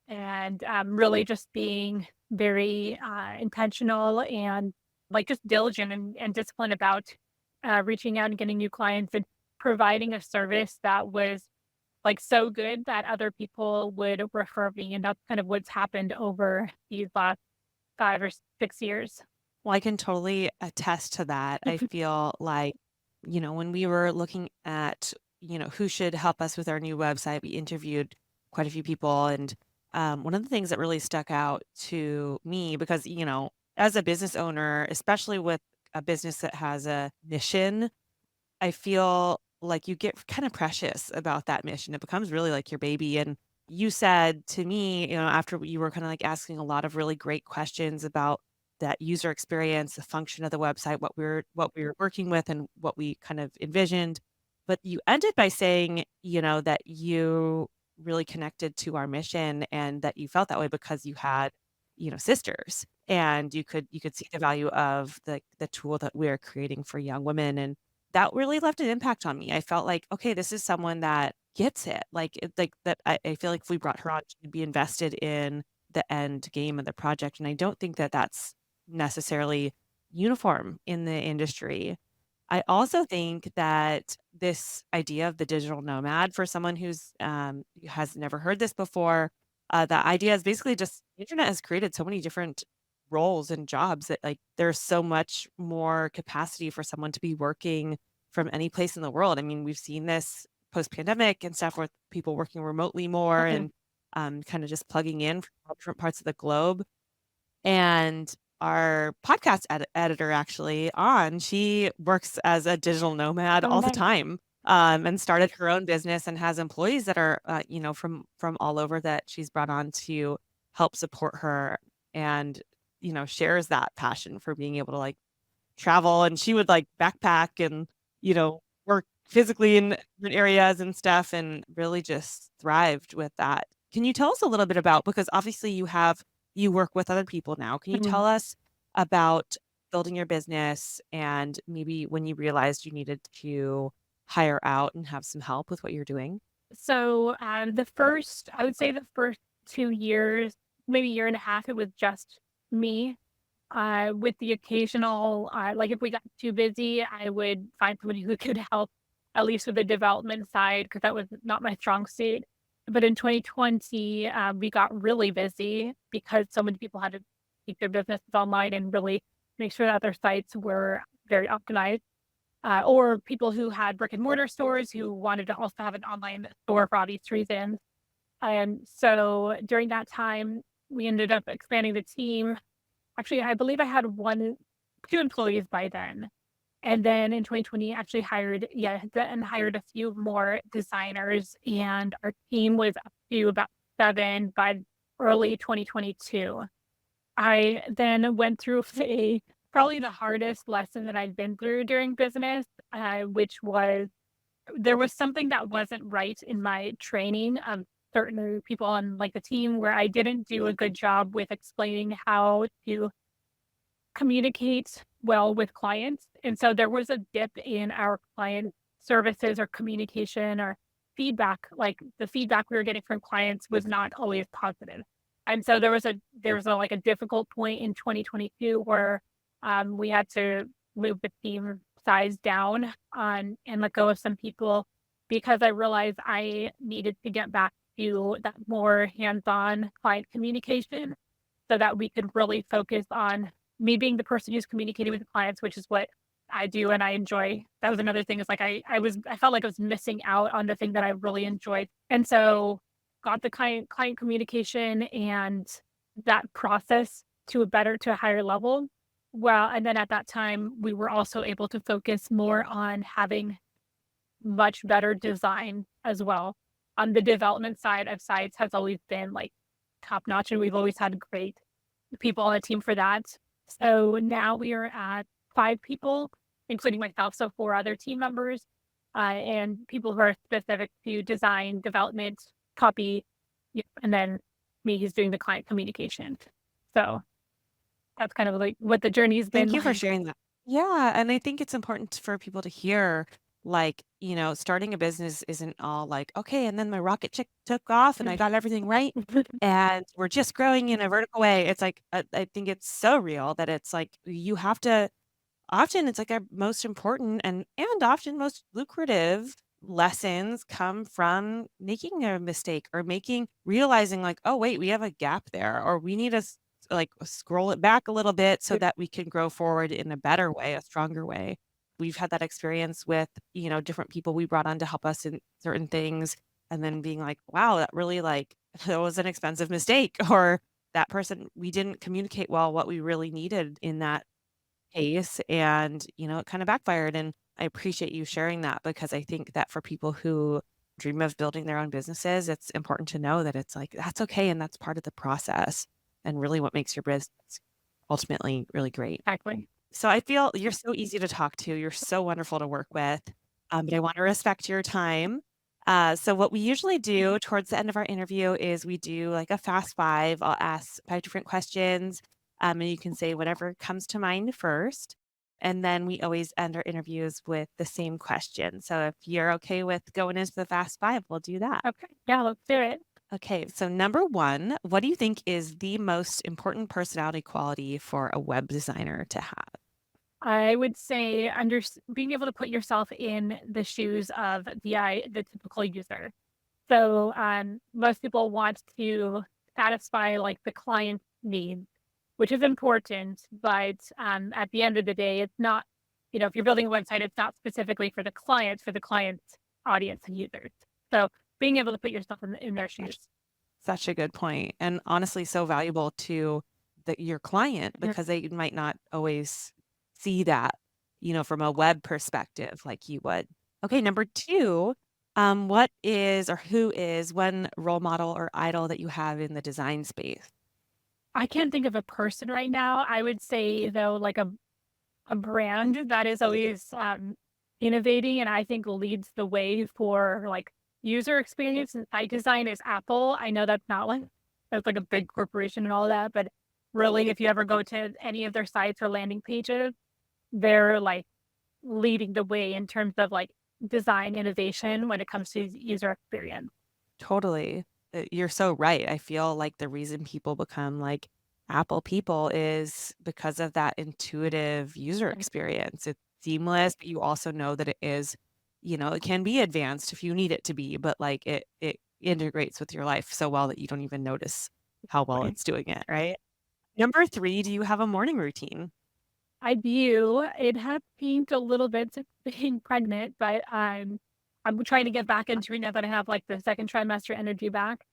and really just being very intentional and like just diligent and disciplined about reaching out and getting new clients and providing a service that was like so good that other people would refer me. And that's kind of what's happened over these last 5 or 6 years. Well, I can totally attest to that. I feel like, when we were looking at, who should help us with our new website, we interviewed quite a few people. And one of the things that really stuck out to me, because, as a business owner, especially with a business that has a mission, I feel like you get kind of precious about that mission. It becomes really like your baby. And you said to me, after you were kind of like asking a lot of really great questions about that user experience, the function of the website, what we were working with and what we kind of envisioned. But you ended by saying, that you really connected to our mission and that you felt that way because you had, sisters and you could see the value of the tool that we're creating for young women. And that really left an impact on me. I felt like, okay, this is someone that gets it. Like that I feel like if we brought her on, she'd be invested in the end game of the project. And I don't think that that's necessarily uniform in the industry. I also think that this idea of the digital nomad for someone has never heard this before, the idea is basically just the internet has created so many different roles and jobs that like there's so much more capacity for someone to be working from any place in the world. I mean, we've seen this post pandemic and stuff with people working remotely more Mhm. and kind of just plugging in from all different parts of the globe. And our podcast editor actually she works as a digital nomad Oh, all the nice. time, and started her own business and has employees that are, from all over that she's brought on to help support her and, shares that passion for being able to like travel. And she would like backpack and, work physically in different areas and stuff and really just thrived with that. Can you tell us a little bit about, because obviously you work with other people now. Can you Mhm. tell us about building your business and maybe when you realized you needed to hire out and have some help with what you're doing? So, I would say the first 2 years, maybe year and a half, it was just me. With the occasional, like if we got too busy, I would find somebody who could help at least with the development side because that was not my strong suit. But in 2020, we got really busy because so many people had to keep their businesses online and really make sure that their sites were very optimized, or people who had brick and mortar stores who wanted to also have an online store for obvious reasons. And so during that time, we ended up expanding the team. Actually, I believe I had 2 employees by then. And then in 2020, actually hired a few more designers, and our team was up to about 7 by early 2022. I then went through a probably the hardest lesson that I'd been through during business, which was there was something that wasn't right in my training of certain people on like the team where I didn't do a good job with explaining how to communicate well with clients. And so there was a dip in our client services or communication or feedback, like the feedback we were getting from clients was not always positive. And so there was like a difficult point in 2022 where we had to move the team size down and let go of some people because I realized I needed to get back to that more hands-on client communication so that we could really focus on me being the person who's communicating with the clients, which is what I do and I enjoy. That was another thing is like I felt like I was missing out on the thing that I really enjoyed. And so got the client communication and that process to a higher level. Well, and then at that time we were also able to focus more on having much better design as well. On the development side of sites has always been like top notch and we've always had great people on the team for that. So now we are at 5 people, including myself, so 4 other team members, and people who are specific to design, development, copy, and then me who's doing the client communication. So that's kind of like what the journey's been Thank you for like. sharing that. Yeah, and I think it's important for people to hear, like, starting a business isn't all like, okay, and then my rocket chick took off and I got everything right, and we're just growing in a vertical way. It's like, I think it's so real that it's like you have to often it's like our most important and often most lucrative lessons come from making a mistake or realizing like, oh wait, we have a gap there, or we need to like scroll it back a little bit so that we can grow forward in a better way, a stronger way. We've had that experience with, different people we brought on to help us in certain things and then being like, wow, that really like that was an expensive mistake or that person we didn't communicate well what we really needed in that case and, it kind of backfired, and I appreciate you sharing that because I think that for people who dream of building their own businesses, it's important to know that it's like, that's okay, and that's part of the process, and really what makes your business ultimately really great. Exactly. So I feel you're so easy to talk to, you're so wonderful to work with, but I wanna respect your time. So what we usually do towards the end of our interview is we do like a fast 5. I'll ask 5 different questions, and you can say whatever comes to mind first, and then we always end our interviews with the same question. So if you're okay with going into the fast 5, we'll do that. Okay. Yeah, let's do it. Okay, so number 1, what do you think is the most important personality quality for a web designer to have? I would say being able to put yourself in the shoes of the typical user. So most people want to satisfy like the client's needs, which is important. But at the end of the day, it's not, if you're building a website, it's not specifically for the client's audience and users. So being able to put yourself in their shoes. Such a good point, and honestly so valuable to your client Mhm. because they might not always see that, from a web perspective like you would. Okay, number 2, what is or who is one role model or idol that you have in the design space? I can't think of a person right now. I would say though, like a brand that is always, innovating and I think leads the way for, like, user experience and site design is Apple. I know that's like a big corporation and all that, but really, if you ever go to any of their sites or landing pages, they're, like, leading the way in terms of, like, design innovation when it comes to user experience. Totally. You're so right. I feel like the reason people become like Apple people is because of that intuitive user Mhm. experience. It's seamless, but you also know that it is, it can be advanced if you need it to be, but like it integrates with your life so well that you don't even notice how well Right. it's doing it, right? Number 3, do you have a morning routine? I do. It has changed a little bit since being pregnant, but I'm trying to get back into it now that I have like the second trimester energy back.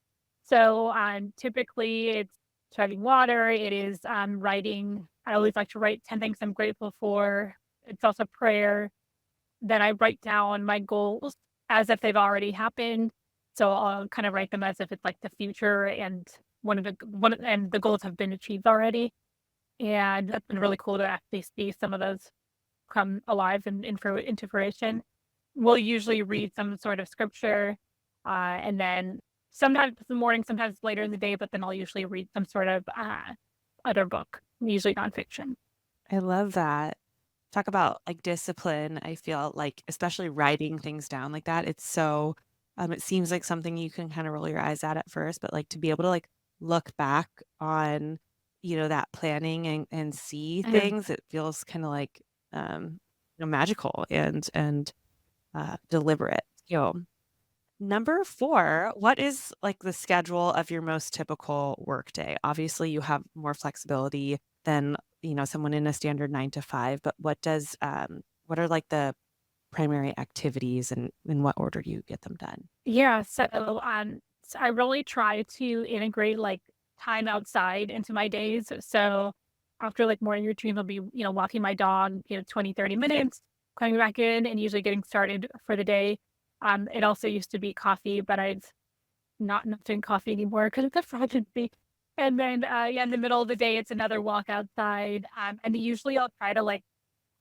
So typically it's chugging water, it is writing. I always like to write 10 things I'm grateful for. It's also prayer. Then I write down my goals as if they've already happened. So I'll kind of write them as if it's like the future and and the goals have been achieved already. And that's been really cool to actually see some of those come alive and into fruition. We'll usually read some sort of scripture, and then sometimes it's in the morning, sometimes it's later in the day, but then I'll usually read some sort of other book, usually nonfiction. I love that. Talk about like discipline. I feel like, especially writing things down like that, it's so It seems like something you can kind of roll your eyes at first, but like to be able to like look back on, that planning and see Mhm. things, it feels kind of like magical and deliberate. Number 4, what is like the schedule of your most typical workday? Obviously, you have more flexibility than, someone in a standard 9 to 5, but what are like the primary activities and in what order do you get them done? Yeah, so I really try to integrate like time outside into my days. So after like morning routine, I'll be, walking my dog, 20, 30 minutes, coming back in and usually getting started for the day. It also used to be coffee, but I've not enough doing coffee anymore because it's a frequency. And then, yeah, in the middle of the day, it's another walk outside. And usually I'll try to like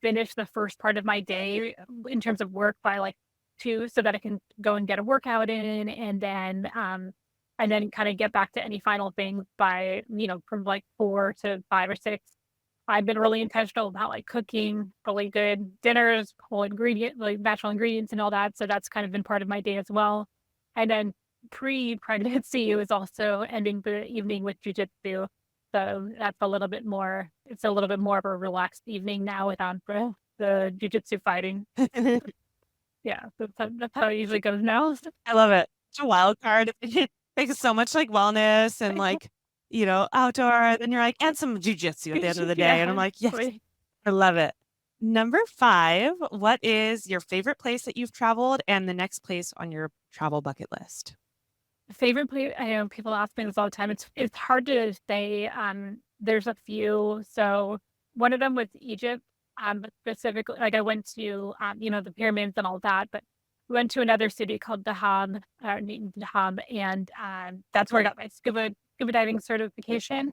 finish the first part of my day in terms of work by like 2 so that I can go and get a workout in and then kind of get back to any final things by, from like 4 to 5 or 6. I've been really intentional about like cooking really good dinners, whole ingredient, like natural ingredients and all that. So that's kind of been part of my day as well. And then pre-pregnancy was also ending the evening with jujitsu. So that's a little bit more, it's a little bit more of a relaxed evening now without the jujitsu fighting. Yeah, that's how it usually goes now. I love it. It's a wild card. It makes so much like wellness and like, outdoor. Then you're like, and some jujitsu at the end of the day. And I'm Yeah. like, yes, I love it. Number 5, what is your favorite place that you've traveled and the next place on your travel bucket list? Favorite place, I know people ask me this all the time. It's hard to say. There's a few. So one of them was Egypt. But specifically, like I went to the pyramids and all that, but we went to another city called Dahab, and that's where I got my scuba diving certification.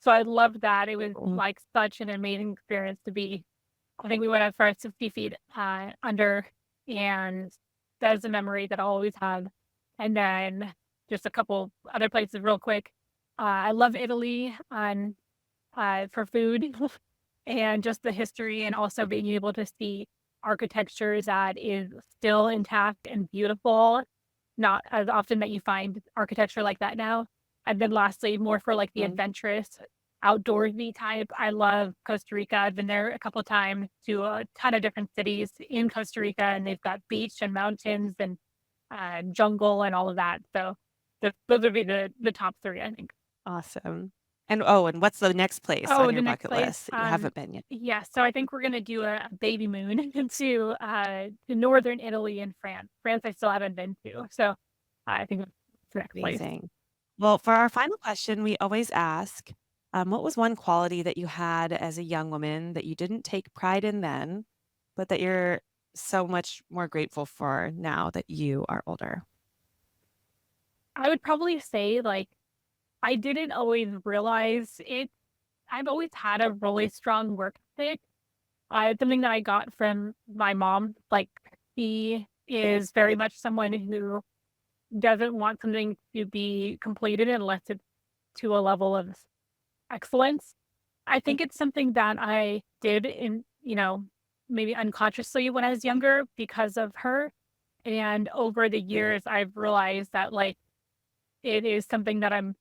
So I loved that. It was Mm. like such an amazing experience to be. I think we went as far as 60 feet under, and that is a memory that I'll always have. And then just a couple other places real quick. I love Italy for food and just the history and also being able to see architecture that is still intact and beautiful. Not as often that you find architecture like that now. And then lastly, more for like the Mm. adventurous outdoorsy type. I love Costa Rica. I've been there a couple of times to a ton of different cities in Costa Rica, and they've got beach and mountains and jungle and all of that. So those would be the top 3, I think. Awesome. And what's the next place Oh, on the your next bucket place, list that you haven't been yet? yeah, so I think we're gonna do a baby moon to northern Italy and France. France, I still haven't been to, so I think that's the next place. Amazing. Well, for our final question, we always ask, what was one quality that you had as a young woman that you didn't take pride in then, but that you're so much more grateful for now that you are older? I would probably say, like, I didn't always realize it. I've always had a really strong work ethic. It's something that I got from my mom. Like, she is very much someone who doesn't want something to be completed unless it's to a level of excellence. I think it's something that I did in, maybe unconsciously when I was younger because of her. And over the years, I've realized that like it is something that I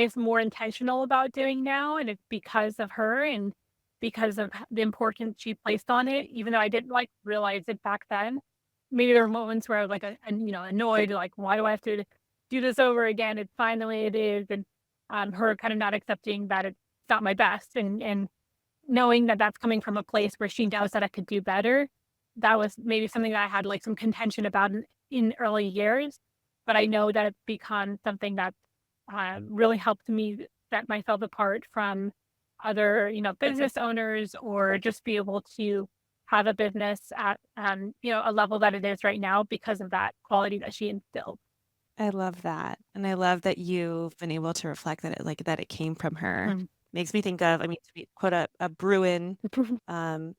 guess more intentional about doing now. And it's because of her and because of the importance she placed on it, even though I didn't like realize it back then. Maybe there were moments where I was like, annoyed, like, why do I have to do this over again? It's finally it is. And her kind of not accepting that it's not my best and knowing that that's coming from a place where she knows that I could do better. That was maybe something that I had like some contention about in early years, but I know that it's become something that really helped me set myself apart from other, business owners or just be able to have a business at, a level that it is right now because of that quality that she instilled. I love that. And I love that you've been able to reflect that it came from her. Mm. Makes me think of, I mean, to be quote a Bruin um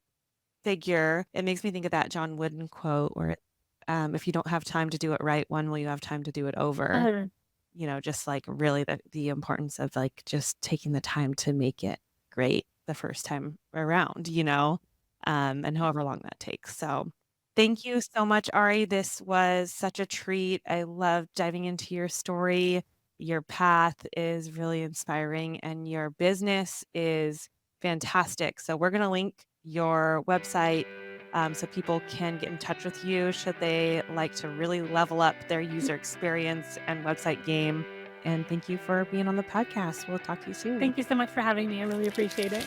figure, it makes me think of that John Wooden quote where if you don't have time to do it right, when will you have time to do it over? Uh, Just like really the importance of like just taking the time to make it great the first time around, and however long that takes. So Thank you so much, Ari. This was such a treat. I love diving into your story. Your path is really inspiring, and your business is fantastic. So, we're going to link your website so people can get in touch with you should they like to really level up their user experience and website game. And thank you for being on the podcast. We'll talk to you soon. Thank you so much for having me. I really appreciate it.